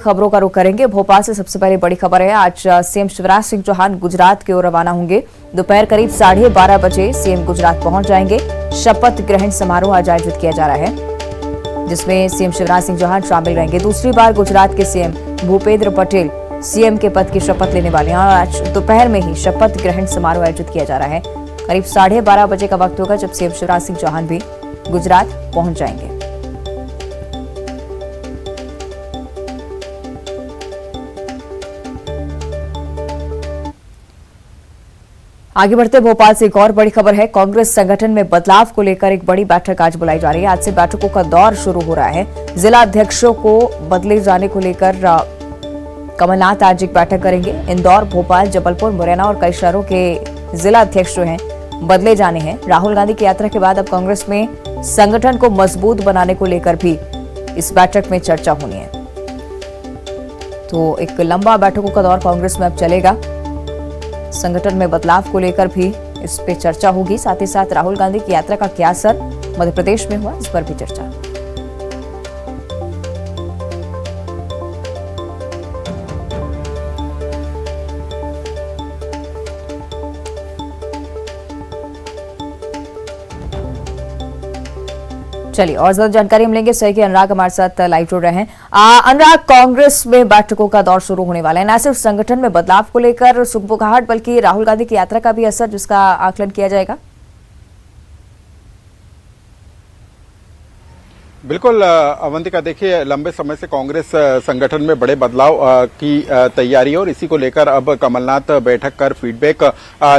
खबरों का रुख करेंगे। भोपाल से सबसे पहले बड़ी खबर है। आज सीएम शिवराज सिंह चौहान गुजरात की ओर रवाना होंगे। दोपहर करीब 12:30 बजे सीएम गुजरात पहुंच जाएंगे। शपथ ग्रहण समारोह आज आयोजित किया जा रहा है, जिसमें सीएम शिवराज सिंह चौहान शामिल रहेंगे। दूसरी बार गुजरात के सीएम भूपेंद्र पटेल सीएम के पद की शपथ लेने वाले हैं और आज दोपहर में ही शपथ ग्रहण समारोह आयोजित किया जा रहा है। करीब 12:30 बजे का वक्त होगा जब सीएम शिवराज सिंह चौहान भी गुजरात पहुंच जाएंगे। आगे बढ़ते भोपाल से एक और बड़ी खबर है। कांग्रेस संगठन में बदलाव को लेकर एक बड़ी बैठक आज बुलाई जा रही है। आज से बैठकों का दौर शुरू हो रहा है। जिला अध्यक्षों को बदले जाने को लेकर कमलनाथ आज एक बैठक करेंगे। इंदौर, भोपाल, जबलपुर, मुरैना और कई शहरों के जिला अध्यक्ष जो हैं बदले जाने हैं। राहुल गांधी की यात्रा के बाद अब कांग्रेस में संगठन को मजबूत बनाने को लेकर भी इस बैठक में चर्चा होनी है। तो एक लंबा बैठकों का दौर कांग्रेस में अब चलेगा। संगठन में बदलाव को लेकर भी इस पे चर्चा होगी। साथ ही साथ राहुल गांधी की यात्रा का क्या असर मध्य प्रदेश में हुआ, इस पर भी चर्चा। चलिए और ज्यादा जानकारी हम लेंगे। सहयोगी अनुराग हमारे साथ लाइव जुड़ रहे हैं। अनुराग, कांग्रेस में बैठकों का दौर शुरू होने वाला है। न सिर्फ संगठन में बदलाव को लेकर सुगबुगाहट, बल्कि राहुल गांधी की यात्रा का भी असर, जिसका आकलन किया जाएगा। बिल्कुल अवंतिका, देखिए लंबे समय से कांग्रेस संगठन में बड़े बदलाव की तैयारी है और इसी को लेकर अब कमलनाथ बैठक कर फीडबैक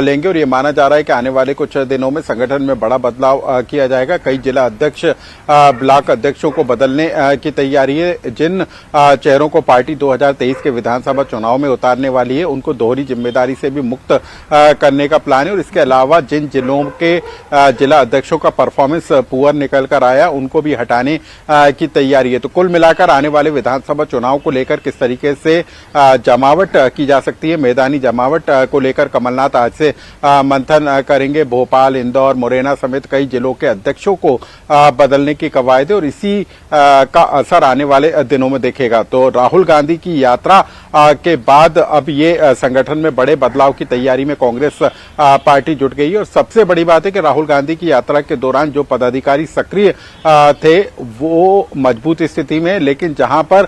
लेंगे और ये माना जा रहा है कि आने वाले कुछ दिनों में संगठन में बड़ा बदलाव किया जाएगा। कई जिला अध्यक्ष, ब्लॉक अध्यक्षों को बदलने की तैयारी है। जिन चेहरों को पार्टी 2023 के विधानसभा चुनाव में उतारने वाली है, उनको दोहरी जिम्मेदारी से भी मुक्त करने का प्लान है और इसके अलावा जिन जिलों के जिला अध्यक्षों का परफॉर्मेंस पुअर निकल कर आया, उनको भी हटाने की तैयारी है। तो कुल मिलाकर आने वाले विधानसभा चुनाव को लेकर किस तरीके से जमावट की जा सकती है, मैदानी जमावट को लेकर कमलनाथ आज से मंथन करेंगे। भोपाल, इंदौर, मुरैना समेत कई जिलों के अध्यक्षों को बदलने की कवायद है और इसी का असर आने वाले दिनों में देखेगा। तो राहुल गांधी की यात्रा के बाद अब ये संगठन में बड़े बदलाव की तैयारी में कांग्रेस पार्टी जुट गई है और सबसे बड़ी बात है कि राहुल गांधी की यात्रा के दौरान जो पदाधिकारी सक्रिय थे वो मजबूत स्थिति में, लेकिन जहां पर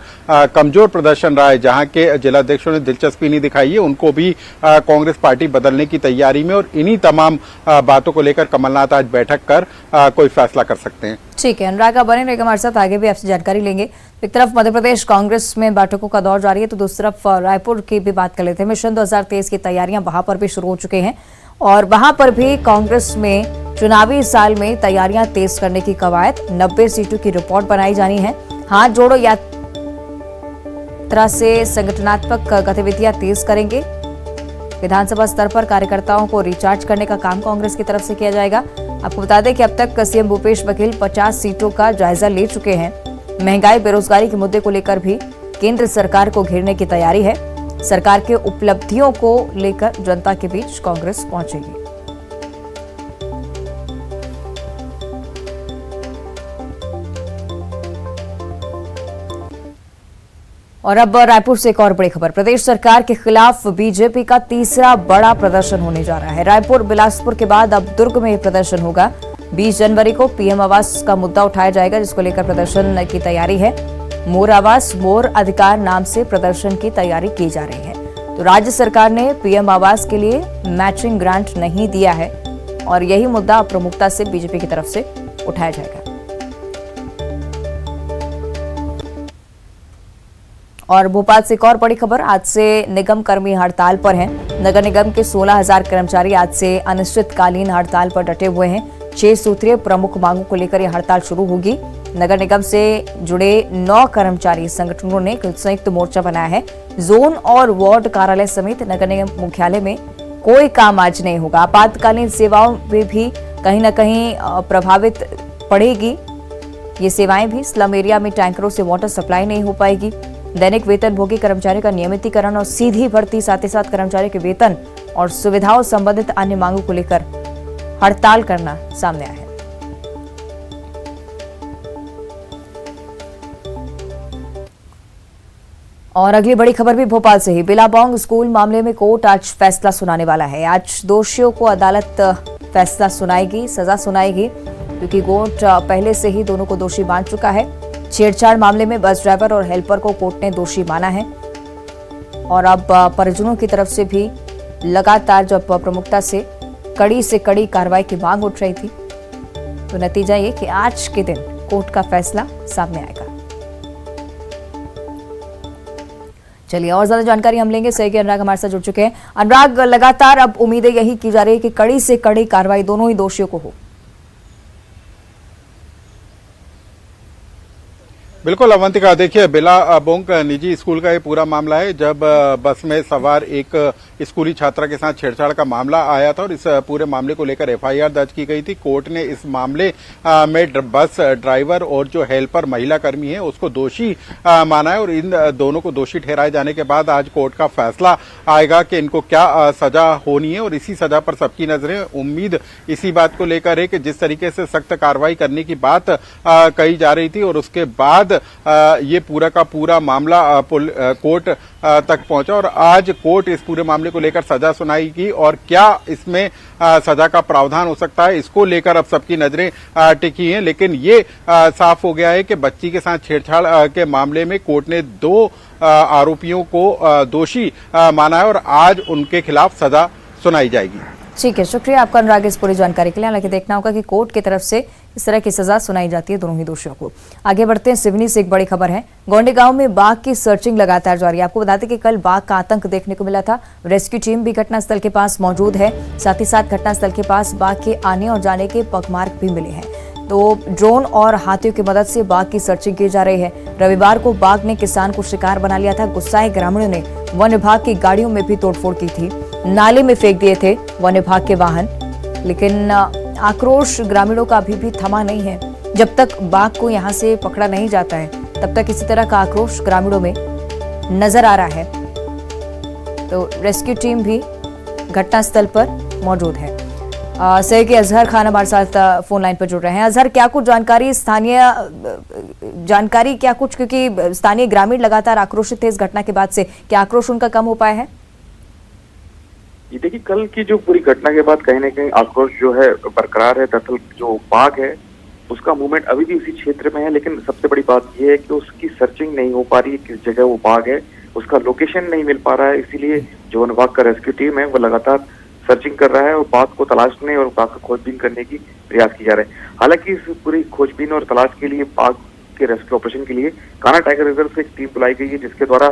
कमजोर प्रदर्शन रहा है, जहां के जिलाध्यक्षों ने दिलचस्पी नहीं दिखाई है, उनको भी कांग्रेस पार्टी बदलने की तैयारी में और इन्हीं तमाम बातों को लेकर कमलनाथ आज बैठक कर कोई फैसला कर सकते हैं। ठीक है अनुराग, बने रहेगा हमारे साथ, आगे भी आपसे जानकारी लेंगे। एक तरफ मध्य प्रदेश कांग्रेस में बैठकों का दौर जारी है, तो दूसरी तरफ रायपुर की भी बात कर लेते हैं। मिशन 2023 की तैयारियां वहां पर भी शुरू हो चुके हैं और वहां पर भी कांग्रेस में चुनावी साल में तैयारियां तेज करने की कवायद। 90 सीटों की रिपोर्ट बनाई जानी है। हाथ जोड़ो यात्रा से संगठनात्मक गतिविधियां तेज करेंगे। विधानसभा स्तर पर कार्यकर्ताओं को रिचार्ज करने का काम कांग्रेस की तरफ से किया जाएगा। आपको बता दें कि अब तक सीएम भूपेश बघेल 50 सीटों का जायजा ले चुके हैं। महंगाई, बेरोजगारी के मुद्दे को लेकर भी केंद्र सरकार को घेरने की तैयारी है। सरकार के उपलब्धियों को लेकर जनता के बीच कांग्रेस पहुंचेगी। और अब रायपुर से एक और बड़ी खबर। प्रदेश सरकार के खिलाफ बीजेपी का तीसरा बड़ा प्रदर्शन होने जा रहा है। रायपुर, बिलासपुर के बाद अब दुर्ग में प्रदर्शन होगा। 20 जनवरी को पीएम आवास का मुद्दा उठाया जाएगा, जिसको लेकर प्रदर्शन की तैयारी है। मोर आवास, मोर अधिकार नाम से प्रदर्शन की तैयारी की जा रही है। तो राज्य सरकार ने पीएम आवास के लिए मैचिंग ग्रांट नहीं दिया है और यही मुद्दा प्रमुखता से बीजेपी की तरफ से उठाया जाएगा। और भोपाल से एक और बड़ी खबर। आज से निगम कर्मी हड़ताल पर हैं। नगर निगम के 16,000 कर्मचारी आज से अनिश्चितकालीन हड़ताल पर डटे हुए हैं। 6 सूत्रीय प्रमुख मांगों को लेकर यह हड़ताल शुरू होगी। नगर निगम से जुड़े 9 कर्मचारी संगठनों ने संयुक्त मोर्चा बनाया है। जोन और वार्ड कार्यालय समेत नगर निगम मुख्यालय में कोई काम आज नहीं होगा। आपातकालीन सेवाओं में भी कहीं न कहीं प्रभावित पड़ेगी। ये सेवाएं भी स्लम एरिया में टैंकरों से वाटर सप्लाई नहीं हो पाएगी। दैनिक वेतन भोगी कर्मचारियों का नियमितीकरण और सीधी भर्ती, साथ ही साथ कर्मचारियों के वेतन और सुविधाओं संबंधित अन्य मांगों को लेकर हड़ताल करना सामने आया है। और अगली बड़ी खबर भी भोपाल से ही। बिलाबोंग स्कूल मामले में कोर्ट आज फैसला सुनाने वाला है। आज दोषियों को अदालत फैसला सुनाएगी, सजा सुनाएगी, क्योंकि कोर्ट पहले से ही दोनों को दोषी मान चुका है। छेड़छाड़ मामले में बस ड्राइवर और हेल्पर को कोर्ट ने दोषी माना है और अब परिजनों की तरफ से भी लगातार जब प्रमुखता से कड़ी कार्रवाई की मांग उठ रही थी, तो नतीजा ये कि आज के दिन कोर्ट का फैसला सामने आएगा। चलिए और ज्यादा जानकारी हम लेंगे। सहयोगी अनुराग हमारे साथ जुड़ चुके हैं। अनुराग, लगातार अब उम्मीदें यही की जा रही है कि कड़ी से कड़ी कार्रवाई दोनों ही दोषियों को हो। बिल्कुल अवंतिका, देखिए बिलाबोंग निजी स्कूल का ये पूरा मामला है। जब बस में सवार एक स्कूली छात्रा के साथ छेड़छाड़ का मामला आया था और इस पूरे मामले को लेकर एफआईआर दर्ज की गई थी। कोर्ट ने इस मामले में बस ड्राइवर और जो हेल्पर महिला कर्मी है उसको दोषी माना है और इन दोनों को दोषी ठहराए जाने के बाद आज कोर्ट का फैसला आएगा कि इनको क्या सजा होनी है और इसी सजा पर सबकी नजरें, उम्मीद इसी बात को लेकर है कि जिस तरीके से सख्त कार्रवाई करने की बात कही जा रही थी और उसके बाद ये पूरा का पूरा मामला कोर्ट तक पहुंचा और आज कोर्ट इस पूरे मामले को लेकर सजा सुनाएगी और क्या इसमें सजा का प्रावधान हो सकता है, इसको लेकर अब सबकी नजरें टिकी हैं। लेकिन ये साफ हो गया है कि बच्ची के साथ छेड़छाड़ के मामले में कोर्ट ने 2 आरोपियों को दोषी माना है और आज उनके खिलाफ सजा सुनाई जाएगी। ठीक है, शुक्रिया आपका अनुराग इस पूरी जानकारी के लिए। हालांकि देखना होगा कि कोर्ट की तरफ से इस तरह की सजा सुनाई जाती है दोनों ही दोषियों को। आगे बढ़ते हैं, सिवनी से एक बड़ी खबर है। गोंडे गांव में बाघ की सर्चिंग लगातार जारी है। आपको बता दें कि कल बाघ का आतंक देखने को मिला था। रेस्क्यू टीम भी घटनास्थल के पास मौजूद है। साथ ही साथ घटनास्थल के पास बाघ के आने और जाने के पगमार्क भी मिले हैं। तो ड्रोन और हाथियों की मदद से बाघ की सर्चिंग की जा रही है। रविवार को बाघ ने किसान को शिकार बना लिया था। गुस्साए ग्रामीणों ने वन विभाग की गाड़ियों में भी तोड़फोड़ की थी, नाले में फेंक दिए थे वन विभाग के वाहन। लेकिन आक्रोश ग्रामीणों का अभी भी थमा नहीं है। जब तक बाघ को यहां से पकड़ा नहीं जाता है तब तक इसी तरह का आक्रोश ग्रामीणों में नजर आ रहा है। तो रेस्क्यू टीम भी घटनास्थल पर मौजूद है। सहयोगी अजहर खान हमारे साथ फोन लाइन पर जुड़ रहे हैं। अजहर, क्या कुछ जानकारी, स्थानीय जानकारी क्या कुछ, क्योंकि स्थानीय ग्रामीण लगातार आक्रोशित थे इस घटना के बाद से, क्या आक्रोश उनका कम हो पाया है? ये देखिए, कल की जो पूरी घटना के बाद कहीं ना कहीं आक्रोश जो है बरकरार है। दरअसल जो बाघ है उसका मूवमेंट अभी भी उसी क्षेत्र में है, लेकिन सबसे बड़ी बात यह है कि उसकी सर्चिंग नहीं हो पा रही है। किस जगह वो बाघ है उसका लोकेशन नहीं मिल पा रहा है, इसीलिए जो वन विभाग का रेस्क्यू टीम है वो लगातार सर्चिंग कर रहा है और बाघ को तलाशने और बाघ को खोजबीन करने की प्रयास की जा रहे हैं। हालांकि इस पूरी खोजबीन और तलाश के लिए बाघ के रेस्क्यू ऑपरेशन के लिए कान्हा टाइगर रिजर्व से एक टीम बुलाई गई है, जिसके द्वारा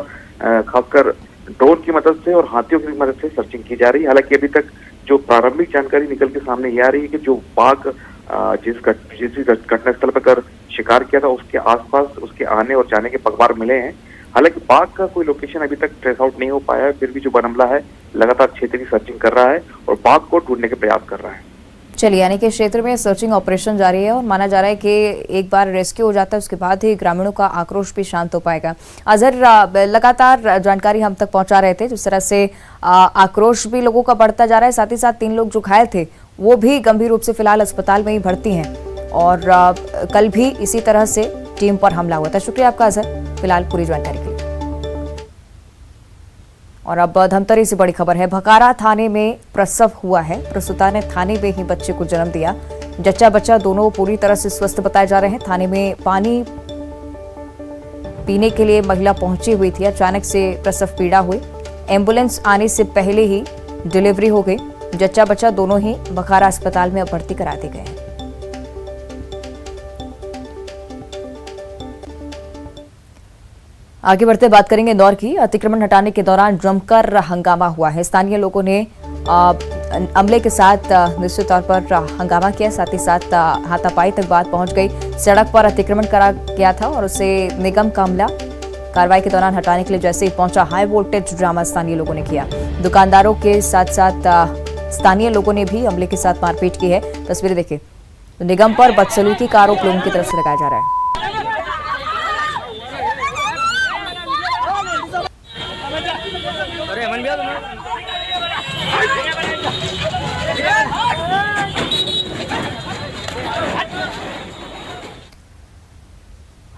खासकर ड्रोन की मदद से और हाथियों की मदद से सर्चिंग की जा रही है। हालांकि अभी तक जो प्रारंभिक जानकारी निकल के सामने ये आ रही है कि जो बाघ जिस घटनास्थल पर कर शिकार किया था उसके आसपास उसके आने और जाने के पगमार्क मिले हैं। हालांकि बाघ का कोई लोकेशन अभी तक ट्रेस आउट नहीं हो पाया है, फिर भी जो वन अमला है लगातार क्षेत्र की सर्चिंग कर रहा है और बाघ को ढूंढने के प्रयास कर रहा है। चलिए, यानी कि क्षेत्र में सर्चिंग ऑपरेशन जारी है और माना जा रहा है कि एक बार रेस्क्यू हो जाता है उसके बाद ही ग्रामीणों का आक्रोश भी शांत हो पाएगा। अजहर, लगातार जानकारी हम तक पहुंचा रहे थे, जिस तरह से आक्रोश भी लोगों का बढ़ता जा रहा है। साथ ही साथ 3 लोग जो घायल थे वो भी गंभीर रूप से फिलहाल अस्पताल में ही भर्ती हैं और कल भी इसी तरह से टीम पर हमला हुआ था। शुक्रिया आपका अजहर फिलहाल पूरी जानकारी के लिए। और अब धमतरी से बड़ी खबर है। भकारा थाने में प्रसव हुआ है। प्रसूता ने थाने में ही बच्चे को जन्म दिया। जच्चा बच्चा दोनों पूरी तरह से स्वस्थ बताए जा रहे हैं। थाने में पानी पीने के लिए महिला पहुंची हुई थी, अचानक से प्रसव पीड़ा हुई। एम्बुलेंस आने से पहले ही डिलीवरी हो गई। जच्चा बच्चा दोनों ही भखारा अस्पताल में भर्ती करा दिए गए हैं। आगे बढ़ते बात करेंगे इंदौर की। अतिक्रमण हटाने के दौरान जमकर हंगामा हुआ है। स्थानीय लोगों ने अमले के साथ निश्चित तौर पर हंगामा किया, साथ ही साथ हाथापाई तक बात पहुंच गई। सड़क पर अतिक्रमण करा गया था और उसे निगम का अमला कार्रवाई के दौरान हटाने के लिए जैसे ही पहुंचा, हाई वोल्टेज ड्रामा स्थानीय लोगों ने किया। दुकानदारों के साथ साथ स्थानीय लोगों ने भी अमले के साथ मारपीट की है। तस्वीरें देखिए। तो निगम पर बदसलूकी का आरोप लोगों की तरफ से लगाया जा रहा है।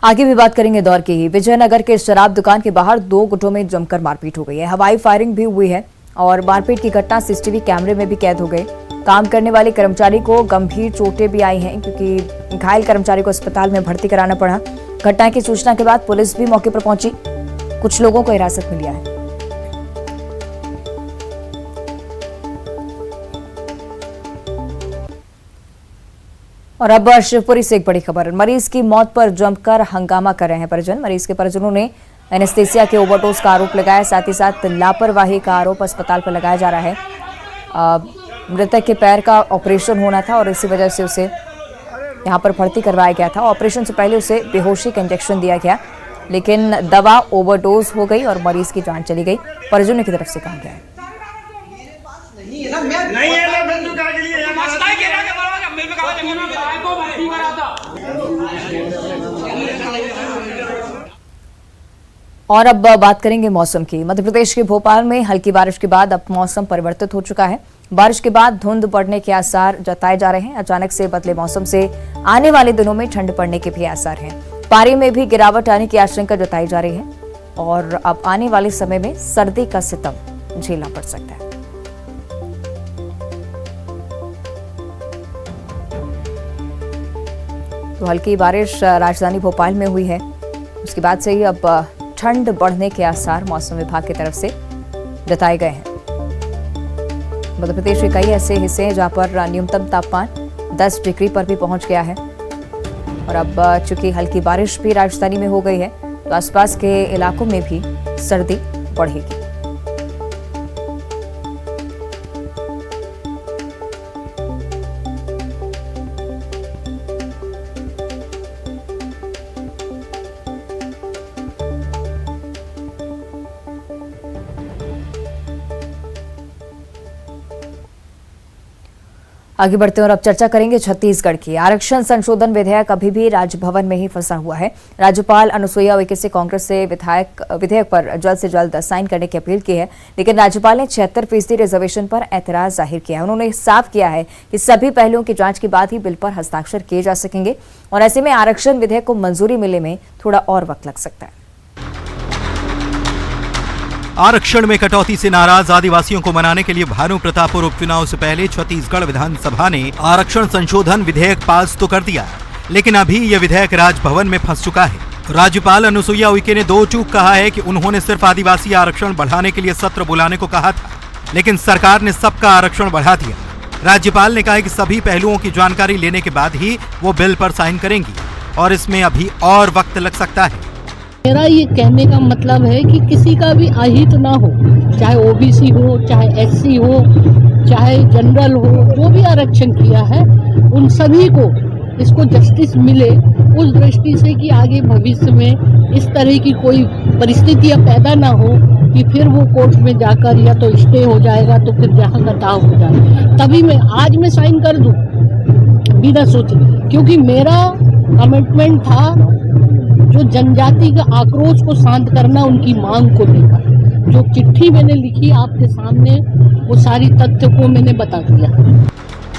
आगे भी बात करेंगे दौर की ही। विजयनगर के शराब दुकान के बाहर 2 गुटों में जमकर मारपीट हो गई है। हवाई फायरिंग भी हुई है और मारपीट की घटना सीसीटीवी कैमरे में भी कैद हो गई। काम करने वाले कर्मचारी को गंभीर चोटें भी आई हैं, क्योंकि घायल कर्मचारी को अस्पताल में भर्ती कराना पड़ा। घटना की सूचना के बाद पुलिस भी मौके पर पहुंची, कुछ लोगों को हिरासत में लिया है। और अब शिवपुरी से एक बड़ी खबर। मरीज की मौत पर जमकर हंगामा कर रहे हैं परिजन। मरीज के परिजनों ने एनेस्थेसिया के ओवरडोज का आरोप लगाया, साथ ही साथ लापरवाही का आरोप अस्पताल पर लगाया जा रहा है। मृतक के पैर का ऑपरेशन होना था और इसी वजह से उसे यहां पर भर्ती करवाया गया था। ऑपरेशन से पहले उसे बेहोशी का इंजेक्शन दिया गया, लेकिन दवा ओवरडोज हो गई और मरीज की जान चली गई। परिजनों की तरफ से कहा गया है और अब बात करेंगे मौसम की। मध्य प्रदेश के भोपाल में हल्की बारिश के बाद अब मौसम परिवर्तित हो चुका है। बारिश के बाद धुंध बढ़ने के आसार जताए जा रहे हैं। अचानक से बदले मौसम से आने वाले दिनों में ठंड पड़ने के भी आसार हैं। पारे में भी गिरावट आने की आशंका जताई जा रही है और अब आने वाले समय में सर्दी का सितम झेलना पड़ सकता है। तो हल्की बारिश राजधानी भोपाल में हुई है, उसके बाद से ही अब ठंड बढ़ने के आसार मौसम विभाग की तरफ से जताए गए हैं। मध्य प्रदेश के कई ऐसे हिस्से हैं जहां पर न्यूनतम तापमान 10 डिग्री पर भी पहुंच गया है और अब चूंकि हल्की बारिश भी राजधानी में हो गई है तो आसपास के इलाकों में भी सर्दी बढ़ेगी। आगे बढ़ते हैं और अब चर्चा करेंगे छत्तीसगढ़ की। आरक्षण संशोधन विधेयक अभी भी राजभवन में ही फंसा हुआ है। राज्यपाल अनुसुईया उइके से कांग्रेस से विधेयक पर जल्द से जल्द साइन करने की अपील की है, लेकिन राज्यपाल ने 76% रिजर्वेशन पर ऐतराज जाहिर किया है। उन्होंने साफ किया है कि सभी पहलुओं की जांच के बाद ही बिल पर हस्ताक्षर किए जा सकेंगे और ऐसे में आरक्षण विधेयक को मंजूरी मिलने में थोड़ा और वक्त लग सकता है। आरक्षण में कटौती से नाराज आदिवासियों को मनाने के लिए भानु प्रतापपुर उपचुनाव से पहले छत्तीसगढ़ विधानसभा ने आरक्षण संशोधन विधेयक पास तो कर दिया, लेकिन अभी यह विधेयक राजभवन में फंस चुका है। राज्यपाल अनुसुईया उइके ने 2 चूक कहा है कि उन्होंने सिर्फ आदिवासी आरक्षण बढ़ाने के लिए सत्र बुलाने को कहा था, लेकिन सरकार ने सबका आरक्षण बढ़ा दिया। राज्यपाल ने कहा कि सभी पहलुओं की जानकारी लेने के बाद ही वो बिल पर साइन करेंगी और इसमें अभी और वक्त लग सकता है। मेरा ये कहने का मतलब है कि किसी का भी अहित ना हो, चाहे ओबीसी हो, चाहे एससी हो, चाहे जनरल हो, जो भी आरक्षण किया है उन सभी को इसको जस्टिस मिले, उस दृष्टि से कि आगे भविष्य में इस तरह की कोई परिस्थितियां पैदा ना हो कि फिर वो कोर्ट में जाकर या तो स्टे हो जाएगा तो फिर जहाँ का ताव हो जाएगा। तभी मैं आज मैं साइन कर दूं बिना सोचे, क्योंकि मेरा कमिटमेंट था जो जनजाति का आक्रोश को शांत करना, उनकी मांग को लेकर जो चिट्ठी मैंने लिखी आपके सामने, वो सारी तथ्य को मैंने बता दिया।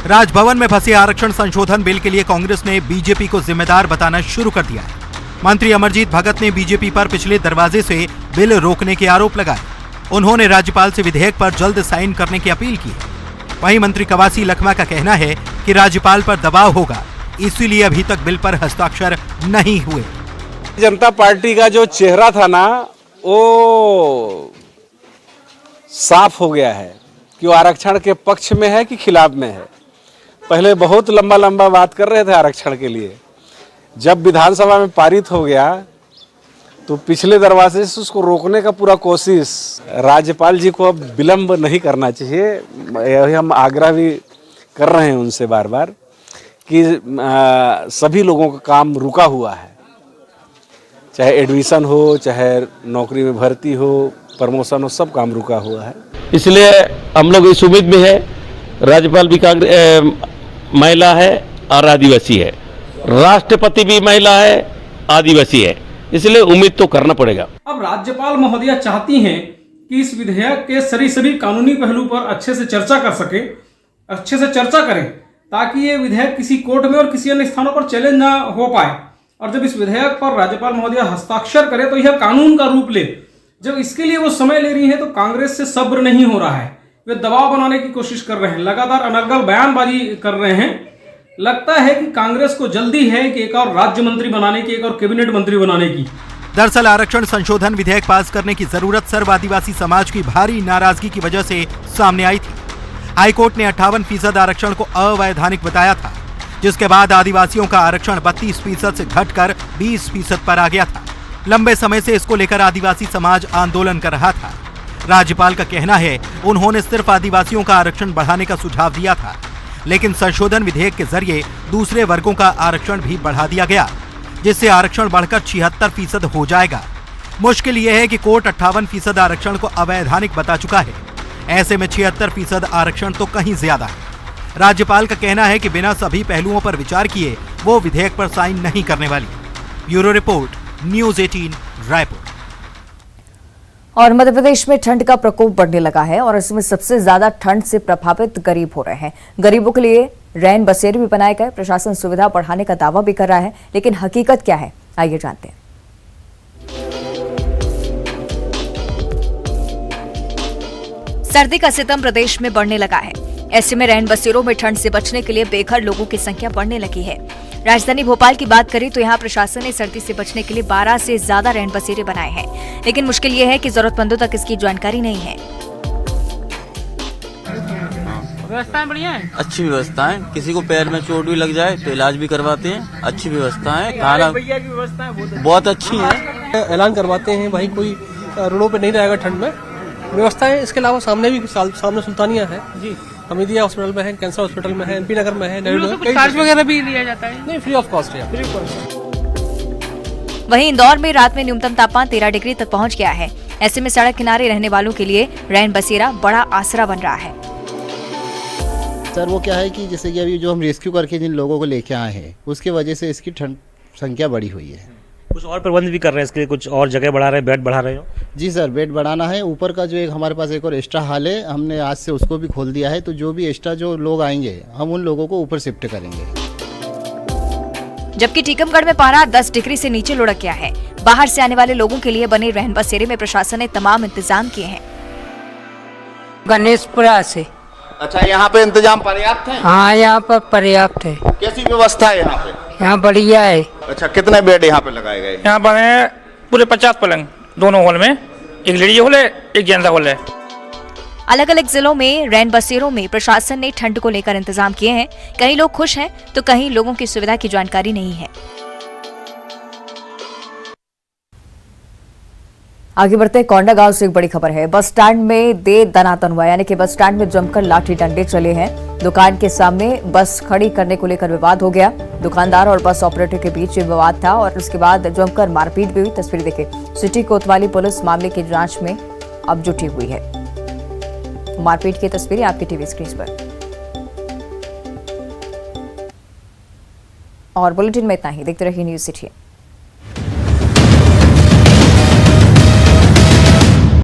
राजभवन में फंसे आरक्षण संशोधन बिल के लिए कांग्रेस ने बीजेपी को जिम्मेदार बताना शुरू कर दिया है। मंत्री अमरजीत भगत ने बीजेपी पर पिछले दरवाजे से बिल रोकने के आरोप लगाए। उन्होंने राज्यपाल से विधेयक पर जल्द साइन करने की अपील की है। वहीं मंत्री कवासी लखमा का कहना है कि राज्यपाल पर दबाव होगा, इसीलिए अभी तक बिल पर हस्ताक्षर नहीं हुए। जनता पार्टी का जो चेहरा था ना, वो साफ हो गया है कि वो आरक्षण के पक्ष में है कि खिलाफ में है। पहले बहुत लंबा लंबा बात कर रहे थे आरक्षण के लिए, जब विधानसभा में पारित हो गया तो पिछले दरवाजे से उसको रोकने का पूरा कोशिश। राज्यपाल जी को अब विलंब नहीं करना चाहिए, यही हम आग्रह भी कर रहे हैं उनसे बार बार कि सभी लोगों का काम रुका हुआ है, चाहे एडमिशन हो, चाहे नौकरी में भर्ती हो, प्रमोशन हो, सब काम रुका हुआ है। इसलिए हम लोग इस उम्मीद में है, राज्यपाल भी महिला है और आदिवासी है, राष्ट्रपति भी महिला है, आदिवासी है, इसलिए उम्मीद तो करना पड़ेगा। अब राज्यपाल महोदया चाहती हैं कि इस विधेयक के सभी कानूनी पहलू पर अच्छे से चर्चा करें ताकि ये विधेयक किसी कोर्ट में और किसी अन्य स्थानों पर चैलेंज ना हो पाए और जब इस विधेयक पर राज्यपाल महोदय हस्ताक्षर करे तो यह कानून का रूप ले। जब इसके लिए वो समय ले रही है तो कांग्रेस से सब्र नहीं हो रहा है, वे दबाव बनाने की कोशिश कर रहे हैं, लगातार अनर्गल बयानबाजी कर रहे हैं। लगता है कि कांग्रेस को जल्दी है कि एक और राज्य मंत्री बनाने की, एक और कैबिनेट मंत्री बनाने की। दरअसल आरक्षण संशोधन विधेयक पास करने की जरूरत सर्व आदिवासी समाज की भारी नाराजगी की वजह से सामने आई थी। हाईकोर्ट ने 58% आरक्षण को अवैधानिक बताया था, जिसके बाद आदिवासियों का आरक्षण 32% से घटकर 20% पर आ गया था। लंबे समय से इसको लेकर आदिवासी समाज आंदोलन कर रहा था। राज्यपाल का कहना है उन्होंने सिर्फ आदिवासियों का आरक्षण बढ़ाने का सुझाव दिया था, लेकिन संशोधन विधेयक के जरिए दूसरे वर्गों का आरक्षण भी बढ़ा दिया गया, जिससे आरक्षण बढ़कर 76% हो जाएगा। मुश्किल यह है कि कोर्ट 58% आरक्षण को अवैधानिक बता चुका है। ऐसे में 76% आरक्षण तो कहीं ज्यादा है। राज्यपाल का कहना है कि बिना सभी पहलुओं पर विचार किए वो विधेयक पर साइन नहीं करने वाली। Bureau report, news 18 Raipur. और मध्य प्रदेश में ठंड का प्रकोप बढ़ने लगा है और इसमें सबसे ज्यादा ठंड से प्रभावित गरीब हो रहे हैं। गरीबों के लिए रैन बसेरे भी बनाए गए। प्रशासन सुविधा बढ़ाने का दावा भी कर रहा है, लेकिन हकीकत क्या है, आइए जानते हैं। सर्दी का सितम प्रदेश में बढ़ने लगा है। ऐसे में रैन बसेरों में ठंड से बचने के लिए बेघर लोगों की संख्या बढ़ने लगी है। राजधानी भोपाल की बात करें तो यहाँ प्रशासन ने सर्दी से बचने के लिए 12 से ज्यादा रैन बसेरे बनाए हैं, लेकिन मुश्किल ये है कि जरूरतमंदों तक इसकी जानकारी नहीं है। व्यवस्थाएं बढ़िया है, अच्छी व्यवस्था है। किसी को पैर में चोट भी लग जाए तो इलाज भी करवाते हैं। अच्छी व्यवस्था है, खाना बहुत अच्छी है। ऐलान करवाते हैं भाई, कोई रोडों पे नहीं रहेगा ठंड में। व्यवस्थाएं इसके अलावा सामने भी सामने सुल्तानिया है जी, हमीदिया हॉस्पिटल में है, कैंसर हॉस्पिटल में है, एमपी नगर में है। चार्ज वगैरह भी लिया जाता है? नहीं, फ्री ऑफ कॉस्ट है। वहीं इंदौर में रात में न्यूनतम तापमान 13 डिग्री तक पहुंच गया है। ऐसे में सड़क किनारे रहने वालों के लिए रैन बसेरा बड़ा आसरा बन रहा है। सर वो क्या है कि जैसे कि अभी जो हम रेस्क्यू करके जिन लोगों को लेके आए हैं, उसके वजह से इसकी ठंड संख्या बढ़ी हुई है। कुछ और प्रबंध भी कर रहे हैं इसके लिए, कुछ और जगह बढ़ा रहे हैं, बेड बढ़ा रहे हो? जी सर, बेड बढ़ाना है। ऊपर का जो एक हमारे पास एक और एक्स्ट्रा हॉल है, हमने आज से उसको भी खोल दिया है। तो जो भी एक्स्ट्रा जो लोग आएंगे, हम उन लोगों को ऊपर शिफ्ट करेंगे। जबकि टीकमगढ़ में पारा 10 डिग्री से नीचे लुढ़क गया है। बाहर से आने वाले लोगों के लिए बने रहन बसेरे में प्रशासन ने तमाम इंतजाम किए हैं। गणेशपुरा से। अच्छा, यहाँ पे इंतजाम पर्याप्त है? हाँ, यहाँ पर पर्याप्त है। कैसी व्यवस्था है यहाँ पे? यहाँ बढ़िया है। अच्छा, कितने बेड यहाँ पे लगाए गए? यहाँ पर है पूरे 50 पलंग, दोनों हॉल में। एक लेडीज हॉल है, एक जेंट्स हॉल है। अलग अलग जिलों में रैन बसेरों में प्रशासन ने ठंड को लेकर इंतजाम किए हैं। कई लोग खुश हैं तो कहीं लोगों की सुविधा की जानकारी नहीं है। आगे बढ़ते कोंडा गांव से एक बड़ी खबर है। बस स्टैंड में दे दनातन हुआ, यानी कि बस स्टैंड में जमकर लाठी डंडे चले हैं। दुकान के सामने बस खड़ी करने को लेकर विवाद हो गया। दुकानदार और बस ऑपरेटर के बीच विवाद था और उसके बाद जमकर मारपीट भी हुई। तस्वीर देखें। सिटी कोतवाली पुलिस मामले की जांच में अब जुटी हुई है। मारपीट की तस्वीरें आपकी टीवी स्क्रीन पर। और बुलेटिन में इतना ही। देखते रहिए न्यूज़ 18।